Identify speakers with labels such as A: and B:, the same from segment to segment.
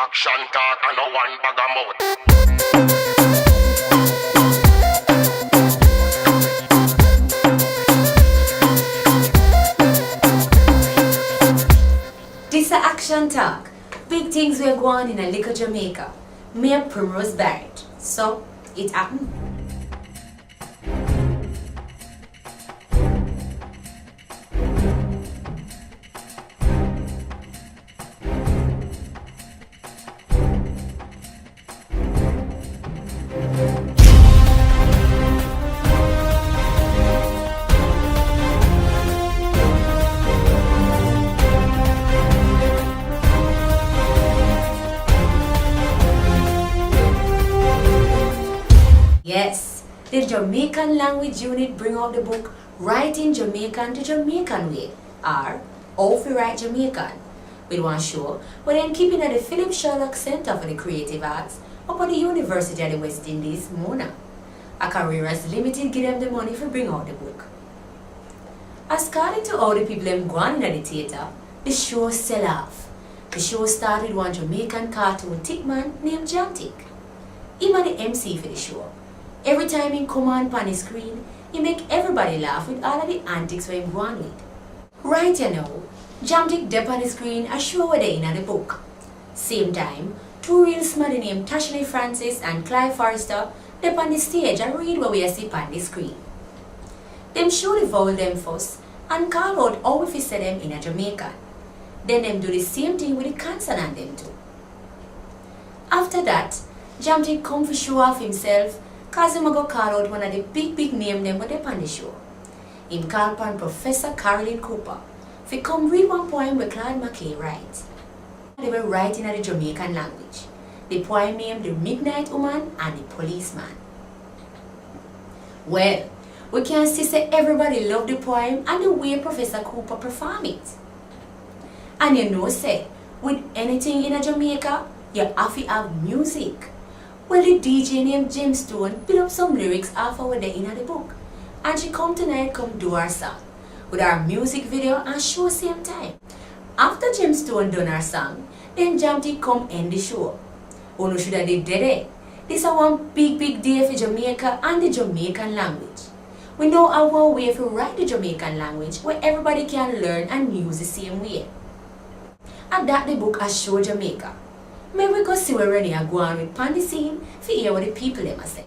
A: Action talk and no one bag of mouth.
B: This is Action Talk. Big things we're going in a little Jamaica. Me and Primrose Barrett. So, it happened. Yes, the Jamaican Language Unit bring out the book Rait Jamiekan the Jamaican Way, or How to Rait Jamiekan, with one show where them keeping at the Philip Sherlock Center for the Creative Arts up at the University of the West Indies, Mona. A Careers Limited give them the money for bring out the book. As according to all the people them going in the theatre, the show sell off. The show started with one Jamaican cartoon thick man named Jamtik. He was the MC for the show. Every time he come on the screen, he make everybody laugh with all of the antics where he go on with. Right you know, Jamtik dep on the screen a show where they in the book. Same time, two real smarty named Tashley Francis and Clive Forrester dep on the stage and read what we see on the screen. Them show the vowel them first and call out how we say them in a Jamaican. Then them do the same thing with the consonant them too. After that, Jamtik come to show off himself cause him go call out one of the big name them what they on the show. Him call upon Professor Carolyn Cooper to come read one poem where Claude McKay write. They were writing in the Jamaican language. The poem named The Midnight Woman and the Policeman. Well, we can see say everybody loved the poem and the way Professor Cooper performed it. And you know say, with anything in a Jamaica, you have to have music. Well, the DJ named Gemstone built up some lyrics after what they in the book. And she come tonight come do her song. With our music video and show same time. After Gemstone done her song, then Jamtik come end the show. Oh no should have did it. This is one big day for Jamaica and the Jamaican language. We know our way to write the Jamaican language where everybody can learn and use the same way. And that the book has show Jamaica. Maybe we go see where Rennae go on with the scene to hear what the people them say.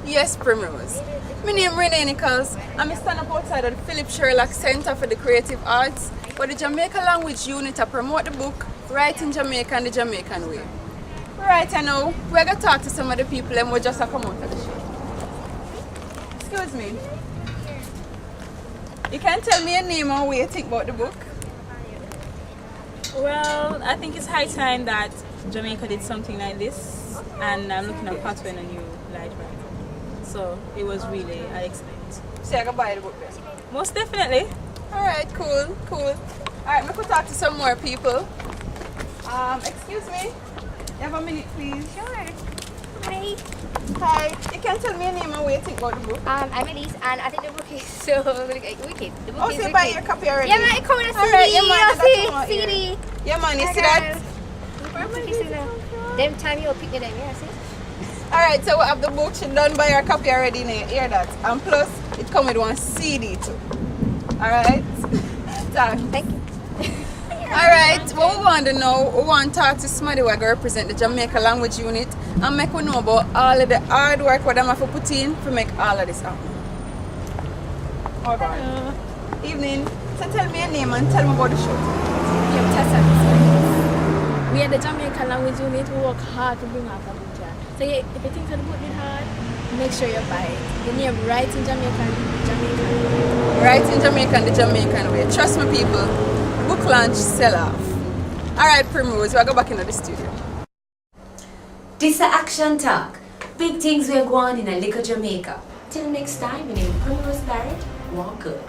C: Yes, Primrose. My name is Rennae Nichols and I stand up outside of the Philip Sherlock Center for the Creative Arts where the Jamaican Language Unit to promote the book Rait Jamiekan the Jamaican Way. Right now, we're going to talk to some of the people and we'll just come out of the show. Excuse me. You can tell me your name and what you think about the book?
D: Well, I think it's high time that Jamaica did something like this, and I'm looking at pathway in a new light right. So it was really, I expect.
C: So I can buy the book then?
D: Most definitely.
C: Alright, cool. Alright, we could talk to some more people. Excuse me. You have a minute, please?
E: Sure. Hi.
C: Hi. You can tell me your name and what you think about the book?
E: I'm Elise, and I think the book is so wicked. The book
C: Oh,
E: is
C: so you
E: wicked.
C: buy your copy already?
E: Yeah, man, it comes in a CD.
C: Alright, yeah, man,
E: you
C: that's
E: see,
C: what I hear.
E: CD.
C: Yeah, man, you
E: Hi,
C: see that?
E: guys. Them time you'll pick them, yeah, see?
C: Alright, so we have the book. She done buy her copy already, you hear that? And plus, it comes with one CD too. Alright?
E: Thank you.
C: Alright, what we want to know, we want to talk to somebody who represent the Jamaican Language Unit and make we know about all of the hard work what them have to put in to make all of this happen. Hello. Evening. So tell me your name and tell me about the show.
F: I'm Tessa. We are the Jamaican Language Unit. We work hard to bring out a book here. So if you think the book is hard, make sure you buy it. The name Rait Jamiekan, Jamaican.
C: Rait Jamiekan, the Jamaican Way. Trust me, people. Book launch sell off. Alright, Primrose, we'll go back into the studio.
B: This is Action Talk. Big things we're going in a little Jamaica. Till next time, my name is Primrose Barrett. Walk good.